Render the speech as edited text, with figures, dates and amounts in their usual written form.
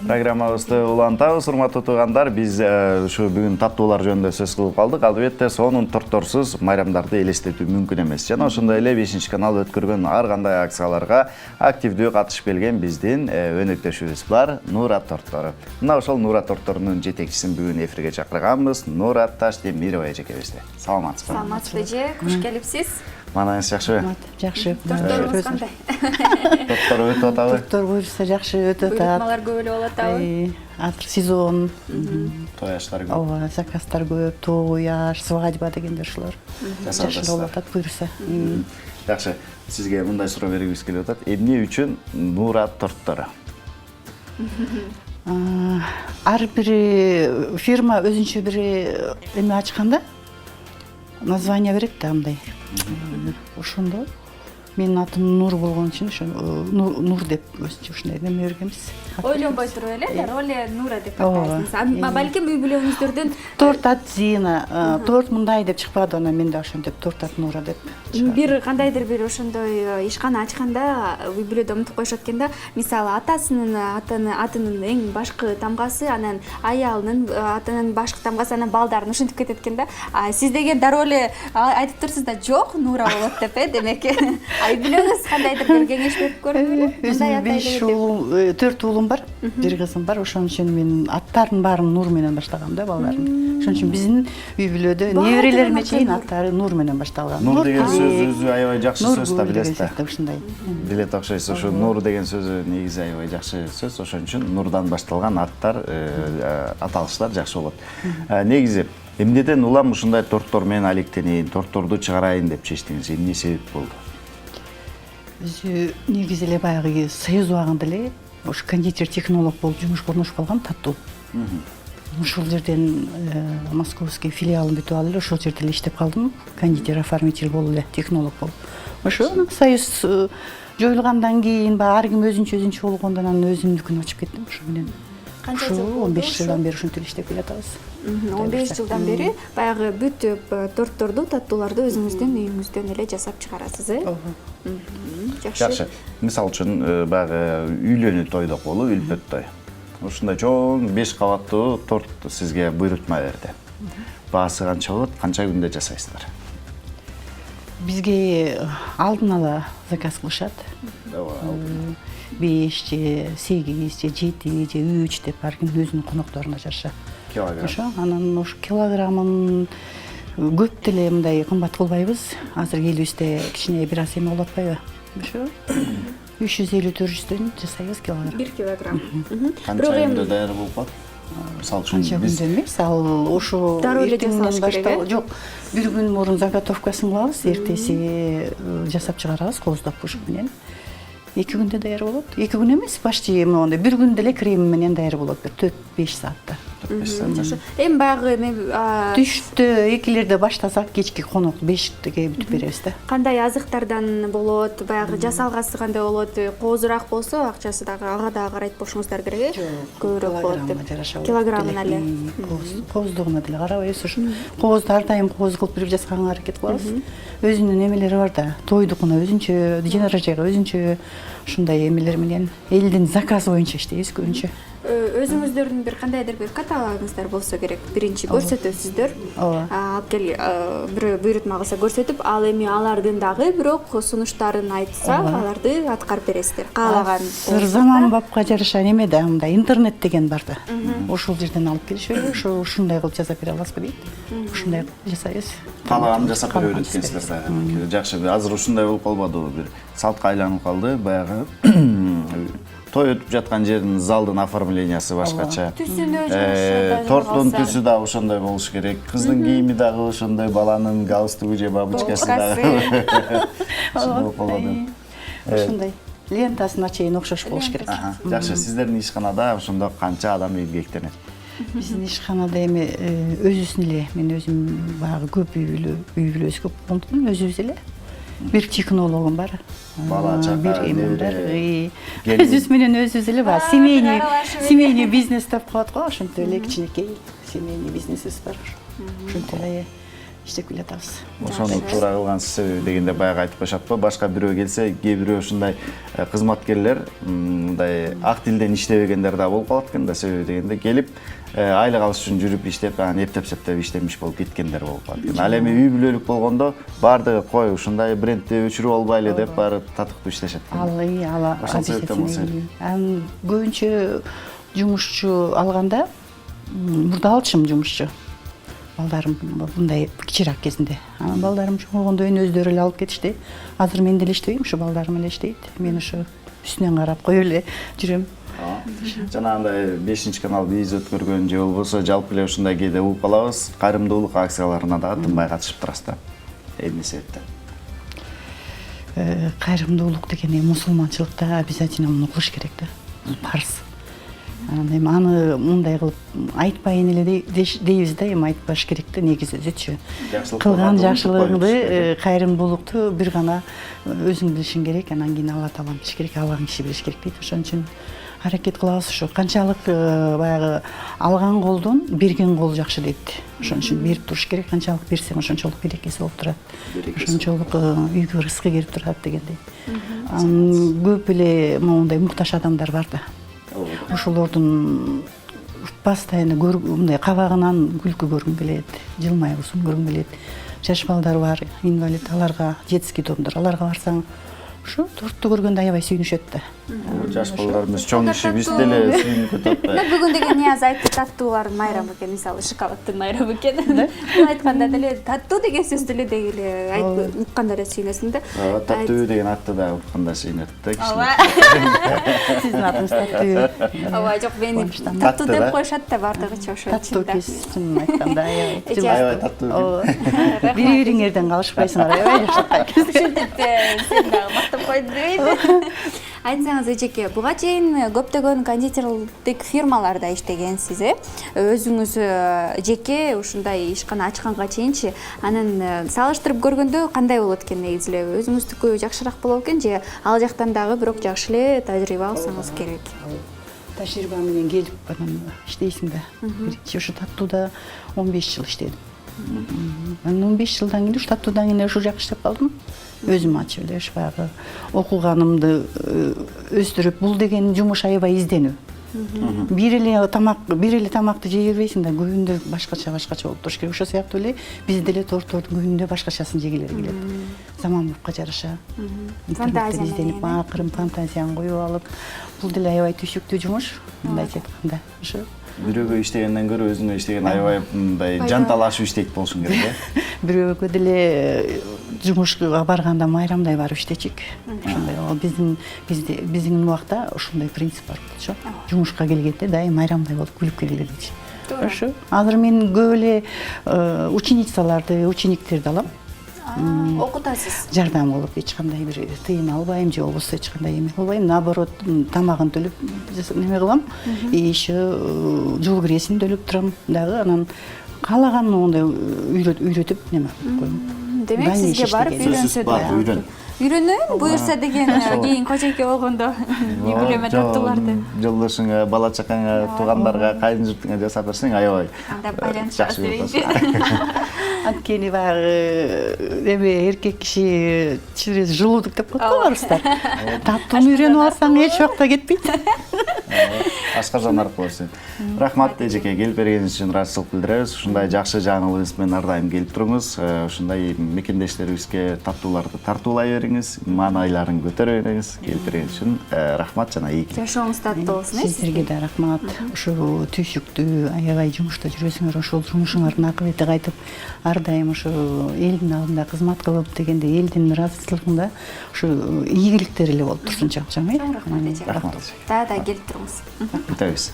Программабызды улантабыз, урматтуу туугандар. Биз ушу бүгүн таттуулар жөнүндө сөз кылып калдык. Албетте, сонун торторсуз майрамдарды элестетүү мүмкүн эмес. Жана ошондой эле 5-канал өткөргөн ар кандай акцияларга активдүү катышып келген биздин өнөктөшүбүз бар, Нура тортору. Мына ошол Нура торторунун жетекчисин бүгүн эфирге чакырганбыз, Нура Таштемирова эжекебизди. Саламатсызбы? Саламатсызбы эже, куш келипсиз. Манаңыз жакшыбы? Жакшы. Торторуңуз кандай? Тоттор өтүп атабы? Тоттор буюрса жакшы өтүп атат. Буйрутмалар көп эле болуп атабы? Азыр сезон. Той аштар көп. Ооба, заказдар көп, той аш, свадьба дегендер ушулар. Жакшы болуп атат буюрса. Жакшы. Сизге мындай суроо бергибиз келип атат. Эмне үчүн Нура тортору? Ар бир фирма өзүнчө бир эме ачканда название берет да андай. Ошондо менин атым Нур болгон үчүн ошо Нур деп өзүнчө ушундай неме бергенбиз. Ойлонбой туруп эле дароо эле Нура деп атайсыз. Балким үй бүлөңүздөрдөн торт от Зина, торт мындай деп чыкпады, анан мен да ошентип торт от Нура деп. бир кандайдыр бир ошондой ишкана ачканда үй бүлөдө умтуп коюшат экен да. Мисалы атасынын атынын эң башкы тамгасы, анан аялынын атынын башкы тамгасы, анан балдарын ушинтип кетет экен да. Сиз деген дароо эле айтып турсуз да, жок, Нура болот деп, демек. Үй бүлөңүз кандайдыр бир кеңеш берип көрдүңүзбү? Өзүм 5 уулум, 4 уулум бар, бир кызым бар. Ошон үчүн мен аттарын баарын Нур менен баштагам да, балдардын. Ошон үчүн биздин үй бүлөдө неберелериме чейин аттары Нур менен башталган. Нур деген сөз өзү аябай жакшы сөз да, билесиз да. Ушундай. Билет окшойсуз. Ошо Нур деген сөзү негизи аябай жакшы сөз. Ошон үчүн Нурдан башталган аттар, аталыштар жакшы болот. Негизи эмнеден улам ушундай торттор менен алектенейин, торторду чыгарайын деп чечтиңиз? Эмне себеп болду? Өзү негизи эле баягы союз убагында эле ушу кондитер технолог болуп жумушка орношуп калгам, таттуу. Ошол жерден московский филиалын бүтүп алып эле ошол жерде эле иштеп калдым. Кондитер оформитель болуп эле, технолог болуп. Ошо союз жоюлгандан кийин ар ким өзүнчө болгондон анан өзүмдүкүн ачып кеттим. Ошо менен Канча жыл 15 жылдан бери ушинтип эле иштеп келатабыз. 15 жылдан бери баягы бүт тортторду, таттууларды өзүңүздүн үйүңүздөн эле жасап чыгарасыз, Жакшы. Мисалы үчүн баягы үйлөнүү той деп болу, үлпөт той. Ушундай чоң 5 кабаттуу торт сизге буйрутма берди. Баасы канча болот? Канча күндө жасайсыздар? Бизге алдын ала заказ кылышат. 5 же 8 же 7 же 3 деп ар ким өзүнүн конокторуна жараша. Килограмм. Ошо, анан ошо килограммын көп деле мындай кымбат кылбайбыз. Азыр элибизде кичине бир аз эме болуп атпайбы? Ошо 350-400дөн жасайбыз килограмм. 1 килограмм. Канча күндө даяр болуп калат? Мисалы Канча үчүн күндө эмес, ал ошо дароо эле эртеңден жасалыш керек, баштап, жок, бир күн мурун заготовкасын кылабыз, эртеси жасап чыгарабыз кооздоп пушук менен. 2 күндө даяр болот. 2 күн эмес, почти мондай бир күндө эле крем менен даяр болот, бир 4-5 саатта. Эми баягы Түштө 2лерде баштасак, кечки конок 5-теге бүтүп беребиз да. кандай азыктардан болот, баягы жасалгасы кандай болот, коозураак болсо акчасы дагы ага да карайт болушуңуздар керек, көбүрөөк болот деп. Килограммына эле. Кооздугуна деле карабайбыз, ушу коозду ар дайым кооз кылып берип жасаганга аракет кылабыз. Өзүнүн эмелери бар да, тойдукуна өзүнчө, день рожденияга өзүнчө ушундай эмелер менен элдин заказы боюнча иштейбиз көбүнчө. Өзүңүздөрдүн бир кандайдыр бир каталогуңуздар болсо керек. Биринчи көрсөтөсүздөр. Алып кел, бирөө буйрутма кылса көрсөтүп, ал эми алардын дагы бирок сунуштарын айтса, аларды аткарып бересиздер. Каалаган. Заманбапка жараша неме да, мындай интернет деген бар да. Ошол жерден алып келишип, ошо ушундай кылып жасап бере аласызбы дейт. Ушундай кылып жасайбыз. Каалаганын жасап бере берет экенсиздер да. Жакшы, азыр ушундай болуп калбадыбы? Бир салтка айланып калды, баягы той өтүп жаткан жердин залдын оформлениясы башкача. Торттун түсү да ошондой болуш керек. Кыздын кийими дагы ошондой, баланын галстугу же бабочкасы дагы. Ошондой лентасына чейин окшош болуш керек. Жакшы, сиздердин ишканада ошондо канча адам эмгектенет? Биздин ишканада эми өзүбүздүн эле, мен өзүм баягы көп үй бүлөбүз көп болгондуктан өзүбүз эле. Бир технологум бар. Бала чака, бир эмем бар. Өзүбүз менен өзүбүз эле бар. Семейный бизнес деп коет го, ошентип эле кичинекей семейный бизнесибиз бар. Ошентип эле иштеп келатабыз. Ошону туура кылган себеби дегенде баягы айтып коюшатпы, башка бирөө келсе, кээ бирөө ушундай кызматкерлер мындай ак тилден иштебегендер да болуп калат экен да, себеби дегенде келип айлык алыш үчүн жүрүп иштеп, анан эптеп-септеп иштемиш болуп кеткендер болуп калат экен. Ал эми үй бүлөлүк болгондо баардыгы кой ушундай брендти өчүрүп албайлы деп баары татыктуу иштешет экен. Ошол себептен болсо. Анан көбүнчө жумушчу алганда мурда алчым жумушчу. Балдарым мындай кичираак кезинде. Анан балдарым чоңойгондон кийин өздөрү эле алып кетишти. Азыр мен деле иштебейм, ушу балдарым эле иштейт. Мен ушу үстүнөн карап коюп эле жүрөм. Жанагындай 5-канал биз өткөргөн же болбосо жалпы эле ушундай кээде угуп калабыз, кайрымдуулук акцияларына да тынбай катышып турасыз да. Эмне себептен? Кайрымдуулук деген мусулманчылыкта обязательно муну кылыш керек да. Парыз. Анан эми аны мындай кылып айтпайын эле дейбиз да, эми айтпаш керек да, негизи өзүчө. Кылган жакшылыгыңды, кайрымдуулукту бир гана өзүң билишиң керек, анан кийин Алла Таалам билиш керек, алган киши билиш керек дейт. Ошон үчүн аракет кылабыз ушу. Канчалык баягы алган колдон берген кол жакшы дейт. Ошон үчүн берип туруш керек, канчалык берсең ошончолук берекеси болуп турат. Ошончолук үйгө рызкы келип турат дегендей. Көп эле моундай муктаж адамдар бар да. Ошолордун постоянно мындай кабагынан күлкү көргүм келет, жылмайгысым көргүм келет. Жаш балдар бар, инвалид, аларга детский домдор, аларга барсаң, ушу торту көргөндө аябай сүйүнүшөт да. Жаш балдарыбыз чоң киши биз деле сүйүнүп атпайбы. Бүгүн деген Нияз айтты, таттуулардын майрамы экен, мисалы шоколадтын майрамы экен. Бул айтканда деле таттуу деген сөздү эле дегиле утканда эле сүйүнөсүң да. Таттуу деген атты да утканда сүйүнөт да киши. Сиздин атыңыз Таттуу. Ооба, жок, мени таттуу деп коюшат да баардыгыча ошо үчүн. Таттуу кез, чынын айтканда аябай. Аябай таттуу. Бири-бириңерден калышпайсыңар, аябай жакшы. Ушинтип сен дагы мактап койду дейт. Айтсаңыз эжеке, буга чейин көптөгөн кондитерлик фирмаларда иштегенсиз, өзүңүз жеке ушундай ишкана ачканга чейинчи, анан салыштырып көргөндө кандай болот экен негизи эле? Өзүңүздүкү жакшыраак болот экен же ал жактан дагы бирок жакшы эле тажрыйба алсаңыз керек? Тажрыйба менен келип анан иштейсиң да. Биринчи ушу Таттууда 15 жыл иштедим. Анан 15 жылдан кийин ушу Таттуудан кийин ушу жак иштеп калдым. Өзүм ачып эле баягы окуганымды өстүрүп, бул деген жумуш аябай изденүү. Бир эле тамакты жей бербейсиң да, күндө башкача болуп туруш керек. Ошол сыяктуу эле биз деле тортордун күндө башкачасын жегилери келет. Заманбапка жараша. Фантазия изденип, акырын фантазияны коюп алып, бул деле аябай түйшүктүү жумуш, мындайча айтканда. Ошо бирөөгө иштегенден көрө өзүңө иштеген аябай мындай жанталашып иштейт болушуң керек э. Бирөөгө деле жумушка барганда майрамдай барып иштечик. Ошондой биздин убакта ушундай принцип бар болчу. Жумушка келгенде дайым майрамдай болуп күлүп келгиле дейчи. Ошо. Азыр мен көп эле учениктерди алам. Окутасыз. Жардам кылып, эч кандай бир тыйын албайм же болбосо эч кандай эме кылбайм. Наоборот, тамагын төлөп неме кылам. Еще жол киресин төлөп турам дагы, анан каалаган мондай үйрөтүп неме коем. Демек сизге барып үйрөнсө үйрөнөм, буюрса деген кийин кожойке болгондо үй бүлөмө таттууларды жолдошуңа, бала чакаңа, туугандарга, кайын журтуңа жасап берсең аябай жакшы болот. Анткени баягы эме эркек киши чүрөсү жылуудук деп коет го барыбыздар. Таттууну үйрөнүп алсаң эч убакта кетпейт. Ашкаржан аркылуу. Рахмат эжеке, келип бергениңиз үчүн ыраазычылык билдиребиз. Ушундай жакшы жаңылыгыңыз менен ар дайым келип туруңуз. Ушундай мекендештерибизге таттууларды тартуулай бериңиз, маанайларын көтөрө бериңиз. Келип бергениңиз үчүн рахмат жана ийгилик. Жашооңуз таттуу болсун. Сиздерге да рахмат. Ушу түйшүктүү, аябай жумушта жүрөсүңөр, ошол жумушуңардын акыбети кайтып, ар дайым ушу элдин алдында кызмат кылып дегенде элдин ыраазычылыгында ушу ийгиликтер эле болуп турсун чоң. Рахмат. Да, келип туруңуз. Күтөбүз.